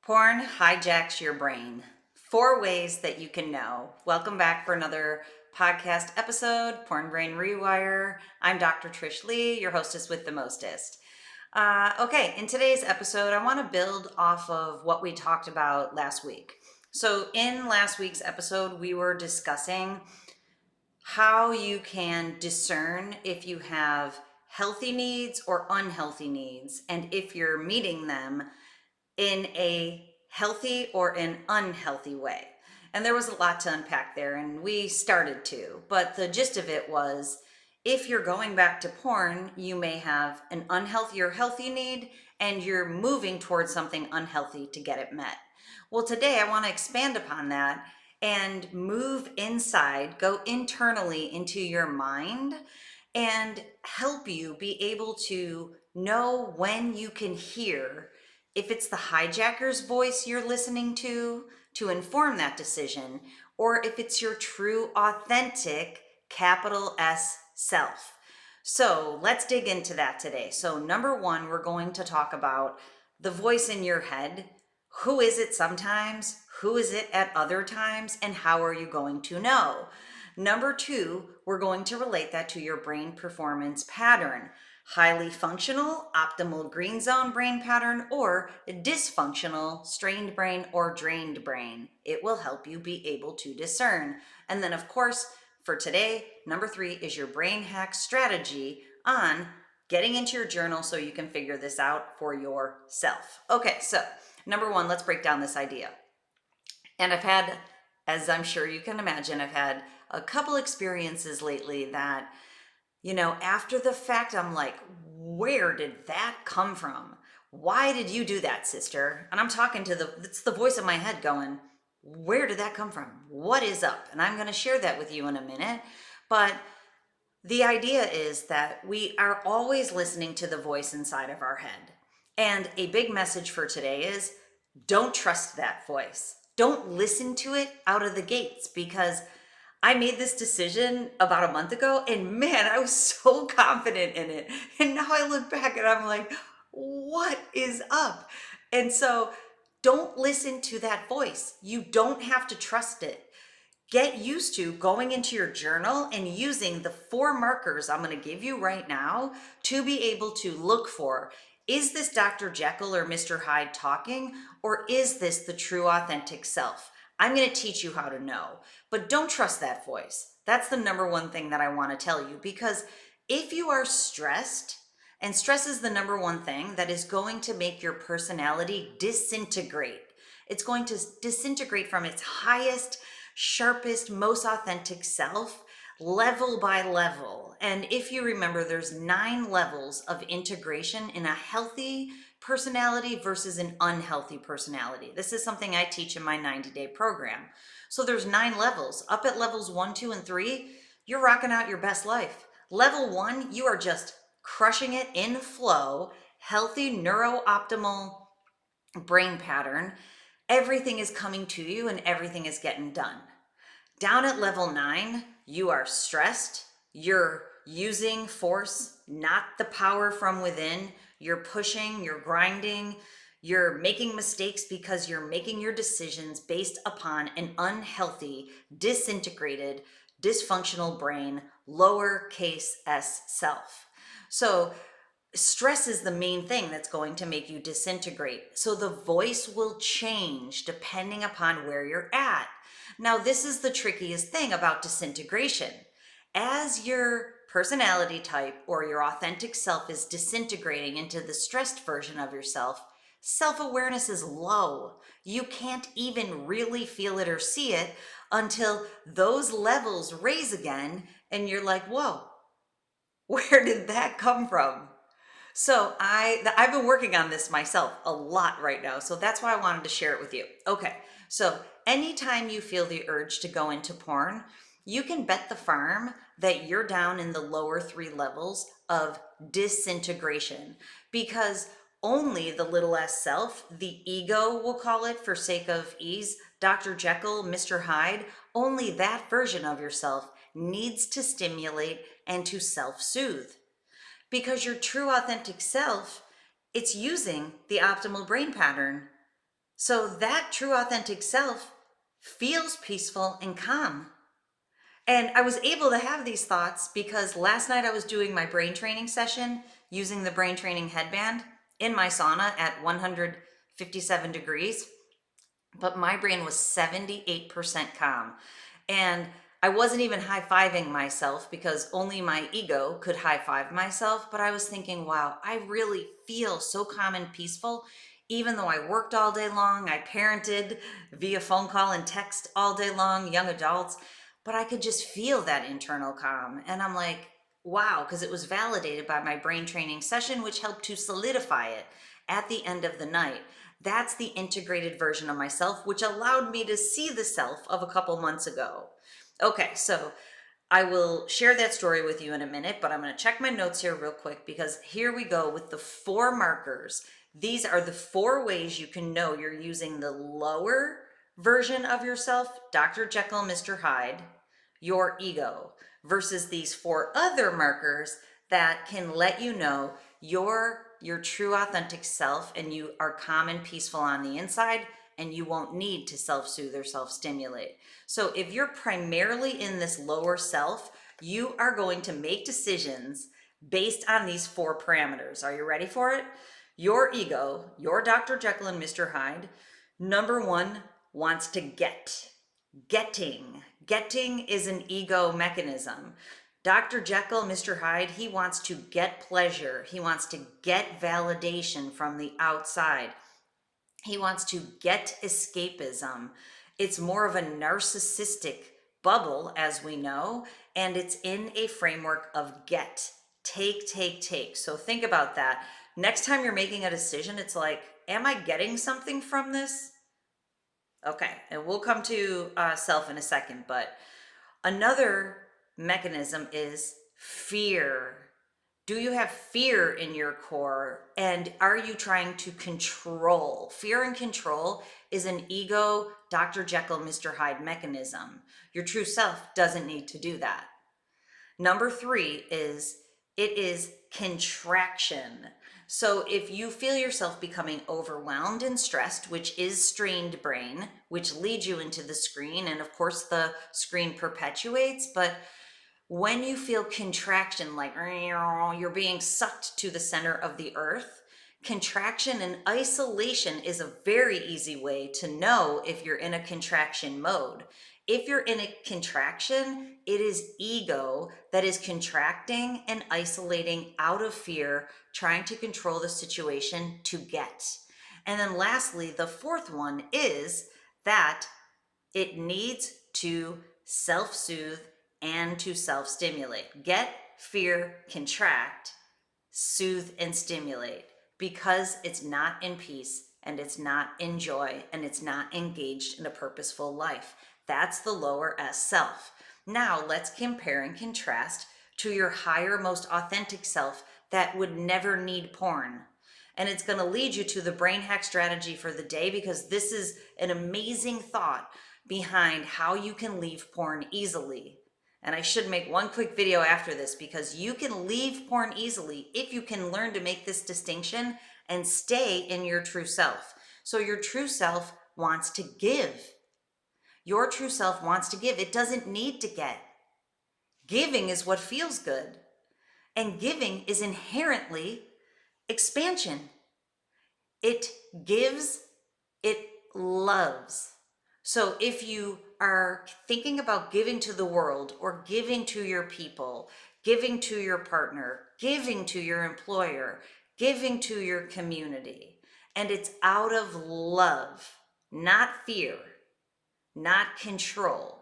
Porn hijacks your brain. 4 ways that you can know. Welcome back for another podcast episode, Porn Brain Rewire. I'm Dr. Trish Leigh, your hostess with the mostest. Okay, in today's episode, I want to build off of what we talked about last week. So, in last week's episode, we were discussing how you can discern if you have healthy needs or unhealthy needs, and if you're meeting them in a healthy or an unhealthy way. And there was a lot to unpack there, and we started to. But the gist of it was if you're going back to porn, you may have an unhealthy or healthy need, and you're moving towards something unhealthy to get it met. Well, today I want to expand upon that and move inside, go internally into your mind, and help you be able to know when you can hear if it's the hijacker's voice you're listening to inform that decision, or if it's your true, authentic, capital S self. So let's dig into that today. So, number one, we're going to talk about the voice in your head. Who is it sometimes? Who is it at other times? And how are you going to know? Number two, we're going to relate that to your brain performance pattern. Highly functional, optimal green zone brain pattern, or dysfunctional, strained brain or drained brain. It will help you be able to discern. And then, of course, for today, number three is your brain hack strategy on getting into your journal so you can figure this out for yourself. Okay, so number one, let's break down this idea. And I've had, as I'm sure you can imagine, I've had a couple experiences lately that, after the fact, I'm like, where did that come from? Why did you do that, sister? And I'm talking to it's the voice in my head going, where did that come from? What is up? And I'm going to share that with you in a minute. But the idea is that we are always listening to the voice inside of our head. And a big message for today is don't trust that voice. Don't listen to it out of the gates, because I made this decision about a month ago, and man, I was so confident in it. And now I look back and I'm like, what is up? And so don't listen to that voice. You don't have to trust it. Get used to going into your journal and using the 4 markers I'm going to give you right now to be able to look for, is this Dr. Jekyll or Mr. Hyde talking, or is this the true authentic self? I'm going to teach you how to know, but don't trust that voice. That's the number one thing that I want to tell you, because if you are stressed, and stress is the number one thing that is going to make your personality disintegrate. It's going to disintegrate from its highest, sharpest, most authentic self, level by level. And if you remember, there's 9 levels of integration in a healthy personality versus an unhealthy personality. This is something I teach in my 90-day program. So there's 9 levels. Up at levels 1, 2, and 3, you're rocking out your best life. Level 1, you are just crushing it in flow, healthy, neuro-optimal brain pattern. Everything is coming to you and everything is getting done. Down at level 9, you are stressed. You're using force, not the power from within. You're pushing, you're grinding, you're making mistakes because you're making your decisions based upon an unhealthy, disintegrated, dysfunctional brain, lowercase s self. So stress is the main thing that's going to make you disintegrate. So the voice will change depending upon where you're at. Now, this is the trickiest thing about disintegration. As your personality type or your authentic self is disintegrating into the stressed version of yourself, self-awareness is low. You can't even really feel it or see it until those levels raise again and you're like, whoa, where did that come from? So I've been working on this myself a lot right now. So that's why I wanted to share it with you. Okay. So anytime you feel the urge to go into porn, you can bet the farm that you're down in the lower 3 levels of disintegration, because only the little s self, the ego, we'll call it for sake of ease, Dr. Jekyll, Mr. Hyde, only that version of yourself needs to stimulate and to self-soothe. Because your true authentic self, it's using the optimal brain pattern So that true authentic self feels peaceful and calm. And I was able to have these thoughts because last night I was doing my brain training session using the brain training headband in my sauna at 157 degrees, but my brain was 78% calm. And I wasn't even high-fiving myself because only my ego could high-five myself, but I was thinking, wow, I really feel so calm and peaceful. Even though I worked all day long, I parented via phone call and text all day long, young adults, but I could just feel that internal calm. And I'm like, wow, because it was validated by my brain training session, which helped to solidify it at the end of the night. That's the integrated version of myself, which allowed me to see the self of a couple months ago. Okay, so I will share that story with you in a minute, but I'm going to check my notes here real quick because here we go with the 4 markers. These are the 4 ways you can know you're using the lower version of yourself, Dr. Jekyll, Mr. Hyde, your ego, versus these 4 other markers that can let you know your true authentic self and you are calm and peaceful on the inside and you won't need to self-soothe or self-stimulate. So if you're primarily in this lower self, you are going to make decisions based on these 4 parameters. Are you ready for it? Your ego, your Dr. Jekyll and Mr. Hyde, number 1 wants to get. Getting is an ego mechanism. Dr. Jekyll, Mr. Hyde, he wants to get pleasure. He wants to get validation from the outside. He wants to get escapism. It's more of a narcissistic bubble, as we know, and it's in a framework of get, take. So think about that. Next time you're making a decision, it's like, am I getting something from this? Okay, and we'll come to self in a second, but another mechanism is fear. Do you have fear in your core? And are you trying to control? Fear and control is an ego, Dr. Jekyll, Mr. Hyde mechanism. Your true self doesn't need to do that. Number 3 is it is contraction. So if you feel yourself becoming overwhelmed and stressed, which is strained brain, which leads you into the screen, and of course the screen perpetuates, but when you feel contraction, like you're being sucked to the center of the earth, contraction and isolation is a very easy way to know if you're in a contraction mode. If you're in a contraction, it is ego that is contracting and isolating out of fear, trying to control the situation to get. And then lastly, the 4th one is that it needs to self-soothe and to self-stimulate. Get, fear, contract, soothe, and stimulate because it's not in peace and it's not in joy and it's not engaged in a purposeful life. That's the lower S self. Now let's compare and contrast to your higher, most authentic self that would never need porn. And it's going to lead you to the brain hack strategy for the day because this is an amazing thought behind how you can leave porn easily. And I should make one quick video after this because you can leave porn easily if you can learn to make this distinction and stay in your true self. So your true self wants to give. Your true self wants to give. It doesn't need to get. Giving is what feels good. And giving is inherently expansion. It gives, it loves. So if you are thinking about giving to the world or giving to your people, giving to your partner, giving to your employer, giving to your community, and it's out of love, not fear, not control,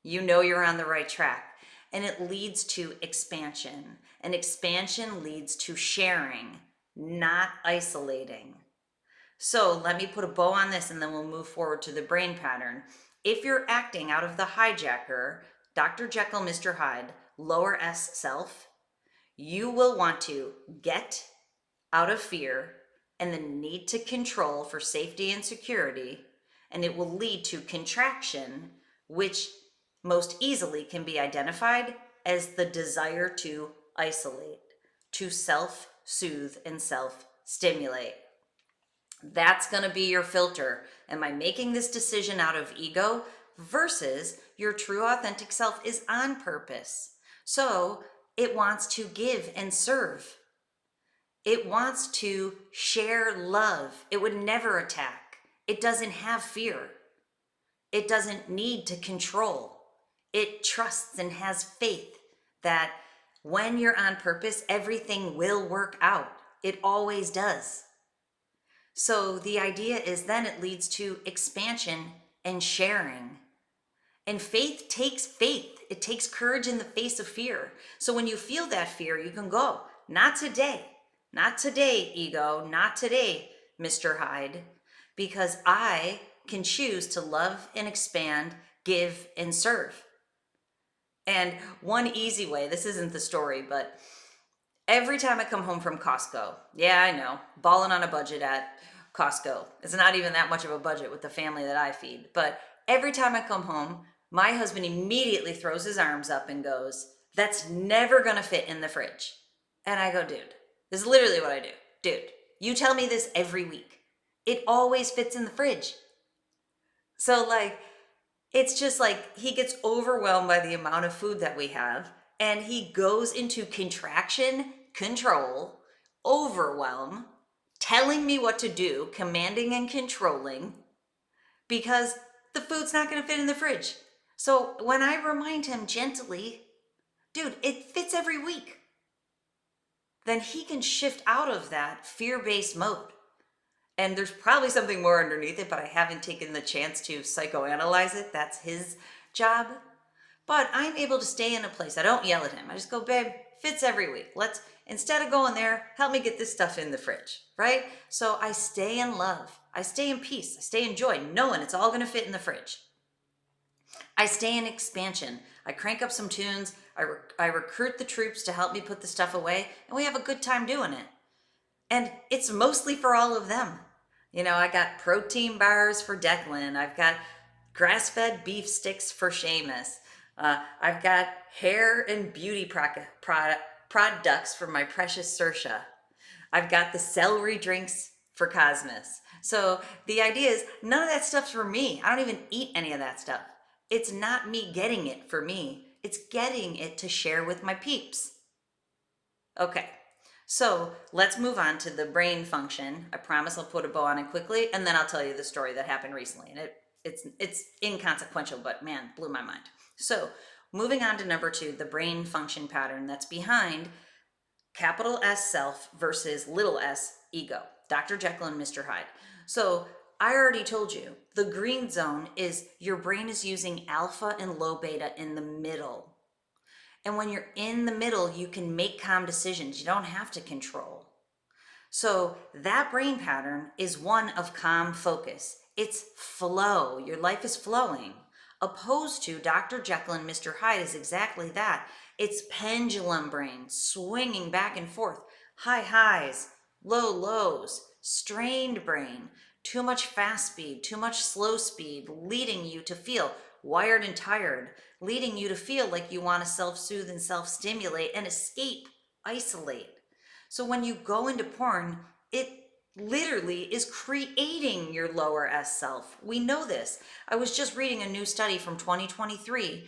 you know you're on the right track. And it leads to expansion. And expansion leads to sharing, not isolating. So let me put a bow on this and then we'll move forward to the brain pattern. If you're acting out of the hijacker, Dr. Jekyll, Mr. Hyde, lower S self, you will want to get out of fear and the need to control for safety and security, and it will lead to contraction, which most easily can be identified as the desire to isolate, to self-soothe and self-stimulate. That's going to be your filter. Am I making this decision out of ego versus your true authentic self is on purpose? So it wants to give and serve. It wants to share love. It would never attack. It doesn't have fear. It doesn't need to control. It trusts and has faith that when you're on purpose, everything will work out. It always does. So the idea is then it leads to expansion and sharing. And faith takes faith. It takes courage in the face of fear. So when you feel that fear, you can go, not today. Not today, ego. Not today, Mr. Hyde. Because I can choose to love and expand, give and serve. And one easy way, this isn't the story, but every time I come home from Costco, yeah, I know, balling on a budget at Costco. It's not even that much of a budget with the family that I feed. But every time I come home, my husband immediately throws his arms up and goes, that's never going to fit in the fridge. And I go, dude, this is literally what I do. Dude, you tell me this every week. It always fits in the fridge. So like, it's just like he gets overwhelmed by the amount of food that we have, and he goes into contraction, control, overwhelm, telling me what to do, commanding and controlling, because the food's not going to fit in the fridge. So when I remind him gently, dude, it fits every week, then he can shift out of that fear-based mode. And there's probably something more underneath it, but I haven't taken the chance to psychoanalyze it. That's his job. But I'm able to stay in a place. I don't yell at him. I just go, babe, fits every week. Let's, instead of going there, help me get this stuff in the fridge, right? So I stay in love. I stay in peace. I stay in joy, knowing it's all going to fit in the fridge. I stay in expansion. I crank up some tunes. I recruit the troops to help me put the stuff away, and we have a good time doing it. And it's mostly for all of them. You know, I got protein bars for Declan. I've got grass-fed beef sticks for Seamus. I've got hair and beauty products for my precious Saoirse. I've got the celery drinks for Cosmos. So the idea is none of that stuff's for me. I don't even eat any of that stuff. It's not me getting it for me. It's getting it to share with my peeps. Okay. So let's move on to the brain function. I promise I'll put a bow on it quickly, and then I'll tell you the story that happened recently. And it's inconsequential, but man, blew my mind. So moving on to number 2, the brain function pattern that's behind capital S self versus little s ego. Dr. Jekyll and Mr. Hyde. So I already told you, the green zone is your brain is using alpha and low beta in the middle. And when you're in the middle, you can make calm decisions. You don't have to control. So that brain pattern is one of calm focus. It's flow. Your life is flowing. Opposed to Dr. Jekyll and Mr. Hyde is exactly that. It's pendulum brain, swinging back and forth. High highs, low lows, strained brain, too much fast speed, too much slow speed, leading you to feel wired and tired, leading you to feel like you want to self-soothe and self-stimulate and escape, isolate. So when you go into porn, it literally is creating your lower S self. We know this. I was just reading a new study from 2023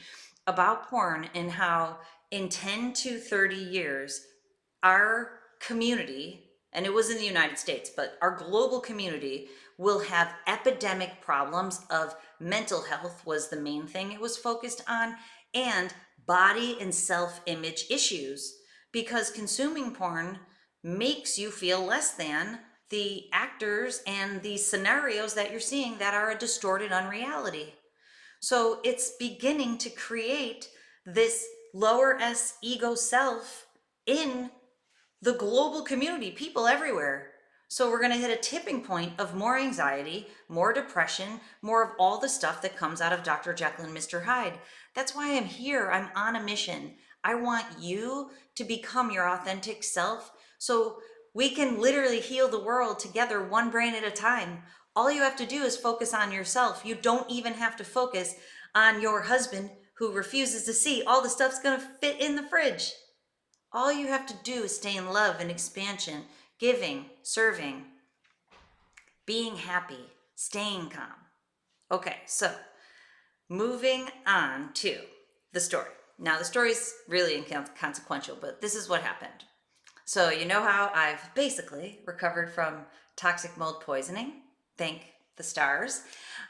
about porn and how in 10 to 30 years, our community, and it was in the United States, but our global community will have epidemic problems of mental health was the main thing it was focused on, and body and self-image issues, because consuming porn makes you feel less than the actors and the scenarios that you're seeing that are a distorted unreality. So it's beginning to create this lower S ego self in the global community, people everywhere. So we're going to hit a tipping point of more anxiety, more depression, more of all the stuff that comes out of Dr. Jekyll and Mr. Hyde. That's why I'm here. I'm on a mission. I want you to become your authentic self so we can literally heal the world together, one brain at a time. All you have to do is focus on yourself. You don't even have to focus on your husband who refuses to see all the stuff's going to fit in the fridge. All you have to do is stay in love and expansion, giving, serving. being happy, staying calm. Okay, so moving on to the story. Now, the story's really inconsequential, but this is what happened. So, you know how I've basically recovered from toxic mold poisoning? Thank the stars.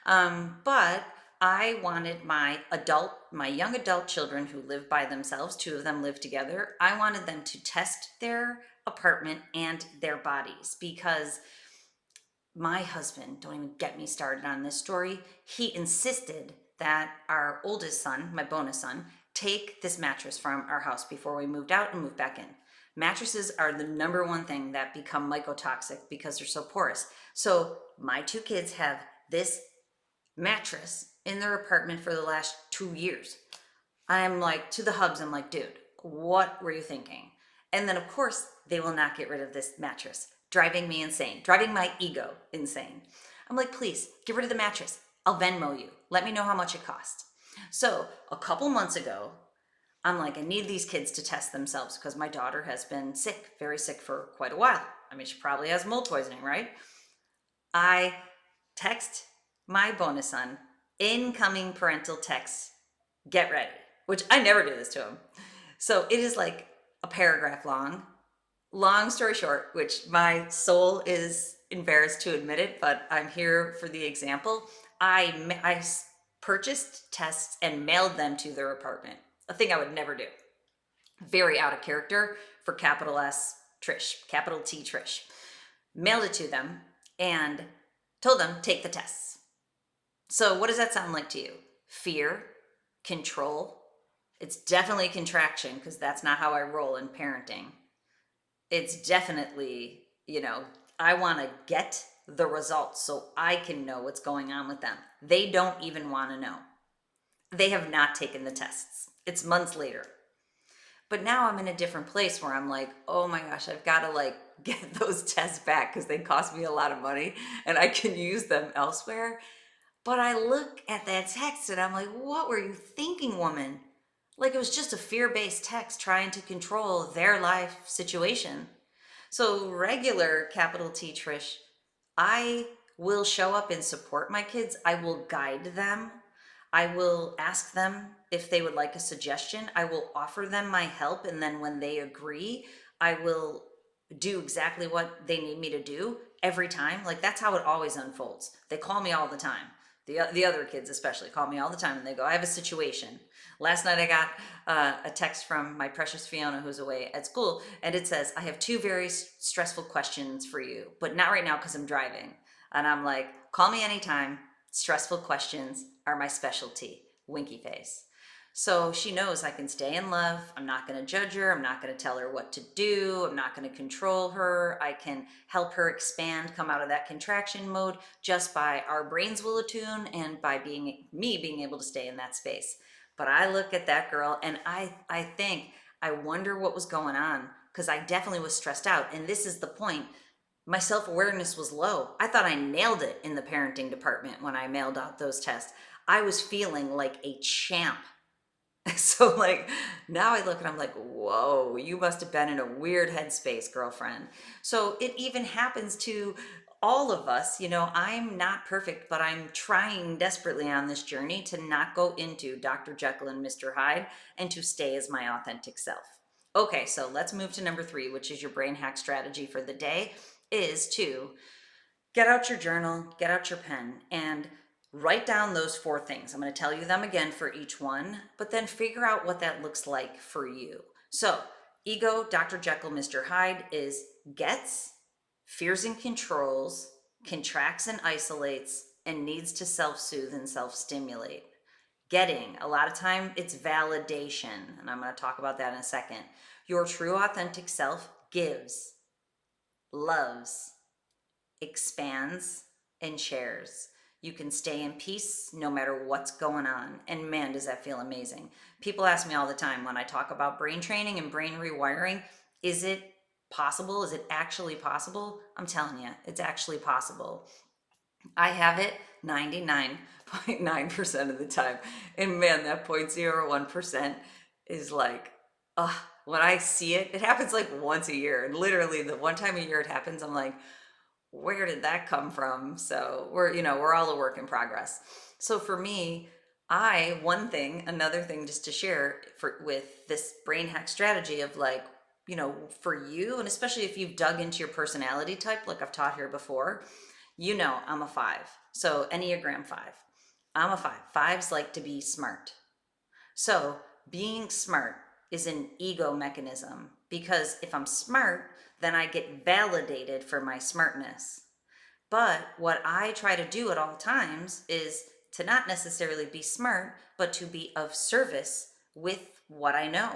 But I wanted my young adult children who live by themselves, 2 of them live together, I wanted them to test their apartment and their bodies because my husband, don't even get me started on this story, he insisted that our oldest son, my bonus son, take this mattress from our house before we moved out and moved back in. Mattresses are the number one thing that become mycotoxic because they're so porous. So my 2 kids have this mattress in their apartment for the last 2 years. I'm like, to the hubs, I'm like, dude, what were you thinking? And then, of course, they will not get rid of this mattress, driving me insane, driving my ego insane. I'm like, please, get rid of the mattress. I'll Venmo you. Let me know how much it cost. So a couple months ago, I'm like, I need these kids to test themselves because my daughter has been sick, very sick for quite a while. I mean, she probably has mold poisoning, right? I text my bonus son, incoming parental text, get ready, which I never do this to him. So it is like a paragraph long. Long story short, which my soul is embarrassed to admit it, but I'm here for the example. I purchased tests and mailed them to their apartment, a thing I would never do. Very out of character for capital S Trish, capital T Trish. Mailed it to them and told them, take the tests. So what does that sound like to you? Fear, control. It's definitely contraction because that's not how I roll in parenting. It's definitely, I want to get the results so I can know what's going on with them. They don't even want to know. They have not taken the tests. It's months later. But now I'm in a different place where I'm like, oh my gosh, I've got to get those tests back because they cost me a lot of money and I can use them elsewhere. But I look at that text and I'm like, what were you thinking, woman? Like it was just a fear-based text trying to control their life situation. So regular capital T Trish, I will show up and support my kids. I will guide them. I will ask them if they would like a suggestion. I will offer them my help. And then when they agree, I will do exactly what they need me to do every time. Like that's how it always unfolds. They call me all the time. The other kids especially call me all the time and they go, I have a situation. Last night I got a text from my precious Fiona who's away at school and it says, I have 2 very stressful questions for you, but not right now because I'm driving. And I'm like, call me anytime. Stressful questions are my specialty. Winky face. So she knows I can stay in love. I'm not going to judge her. I'm not going to tell her what to do. I'm not going to control her. I can help her expand, come out of that contraction mode just by our brains will attune and by being able to stay in that space. But I look at that girl and I think, I wonder what was going on because I definitely was stressed out. And this is the point. My self-awareness was low. I thought I nailed it in the parenting department when I mailed out those tests. I was feeling like a champ. So now I look and I'm like, whoa, you must have been in a weird headspace, girlfriend. So it even happens to all of us. I'm not perfect, but I'm trying desperately on this journey to not go into Dr. Jekyll and Mr. Hyde and to stay as my authentic self. Okay, so let's move to number 3, which is your brain hack strategy for the day, is to get out your journal, get out your pen, and write down those 4 things. I'm going to tell you them again for each one, but then figure out what that looks like for you. So ego, Dr. Jekyll, Mr. Hyde is gets, fears and controls, contracts and isolates, and needs to self-soothe and self-stimulate. Getting, a lot of time it's validation, and I'm going to talk about that in a second. Your true authentic self gives, loves, expands, and shares. You can stay in peace no matter what's going on. And man, does that feel amazing. People ask me all the time when I talk about brain training and brain rewiring, is it possible? Is it actually possible? I'm telling you, it's actually possible. I have it 99.9% of the time. And man, that 0.01% is when I see it, it happens once a year. And literally the one time a year it happens, I'm like, where did that come from? So we're all a work in progress. So for me, another thing just to share with this brain hack strategy of like, for you, and especially if you've dug into your personality type, like I've taught here before, I'm a 5. So Enneagram 5. I'm a 5. Fives like to be smart. So being smart is an ego mechanism because if I'm smart, then I get validated for my smartness. But what I try to do at all times is to not necessarily be smart, but to be of service with what I know.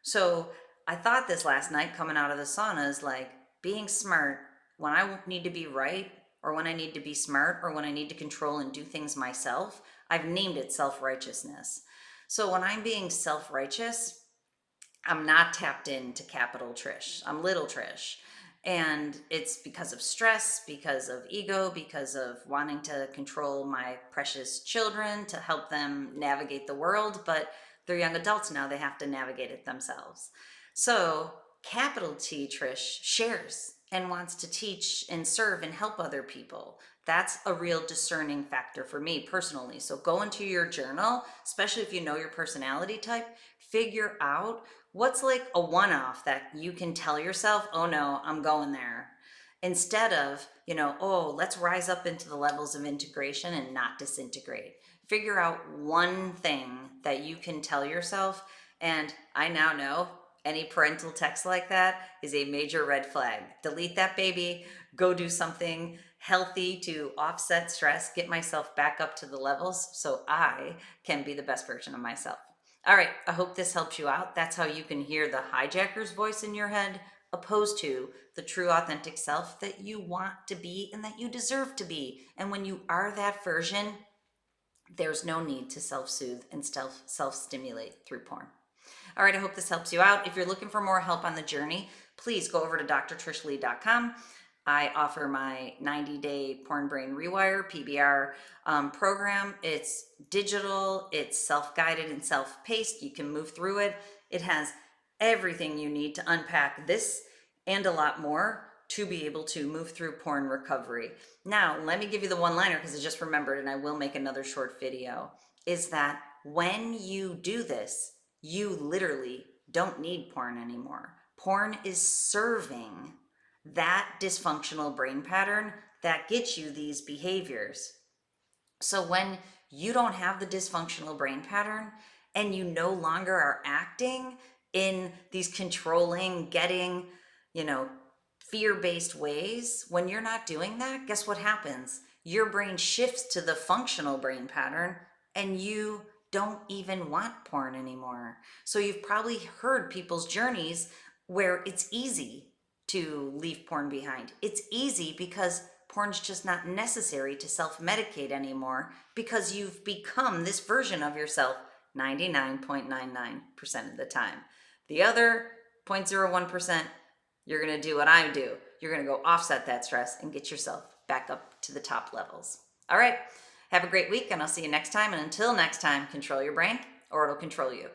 So I thought this last night coming out of the sauna is like being smart when I need to be right, or when I need to be smart, or when I need to control and do things myself. I've named it self-righteousness. So when I'm being self-righteous, I'm not tapped into capital Trish. I'm little Trish. And it's because of stress, because of ego, because of wanting to control my precious children to help them navigate the world. But they're young adults now, they have to navigate it themselves. So capital T Trish shares and wants to teach and serve and help other people. That's a real discerning factor for me personally. So go into your journal, especially if you know your personality type, figure out what's like a one-off that you can tell yourself, oh no, I'm going there. Instead of, oh, let's rise up into the levels of integration and not disintegrate. Figure out one thing that you can tell yourself. And I now know any parental text like that is a major red flag. Delete that baby, go do something healthy to offset stress, get myself back up to the levels so I can be the best version of myself. All right, I hope this helps you out. That's how you can hear the hijacker's voice in your head, opposed to the true authentic self that you want to be and that you deserve to be. And when you are that version, there's no need to self-soothe and self-stimulate through porn. All right, I hope this helps you out. If you're looking for more help on the journey, please go over to drtrishleigh.com. I offer my 90-day Porn Brain Rewire, PBR program. It's digital, it's self-guided and self-paced. You can move through it. It has everything you need to unpack this and a lot more to be able to move through porn recovery. Now, let me give you the one-liner because I just remembered, and I will make another short video, is that when you do this, you literally don't need porn anymore. Porn is serving that dysfunctional brain pattern that gets you these behaviors. So when you don't have the dysfunctional brain pattern and you no longer are acting in these controlling, getting, fear-based ways, when you're not doing that, guess what happens? Your brain shifts to the functional brain pattern and you don't even want porn anymore. So you've probably heard people's journeys where it's easy to leave porn behind. It's easy because porn's just not necessary to self-medicate anymore because you've become this version of yourself 99.99% of the time. The other 0.01%, you're going to do what I do. You're going to go offset that stress and get yourself back up to the top levels. All right. Have a great week, and I'll see you next time. And until next time, control your brain or it'll control you.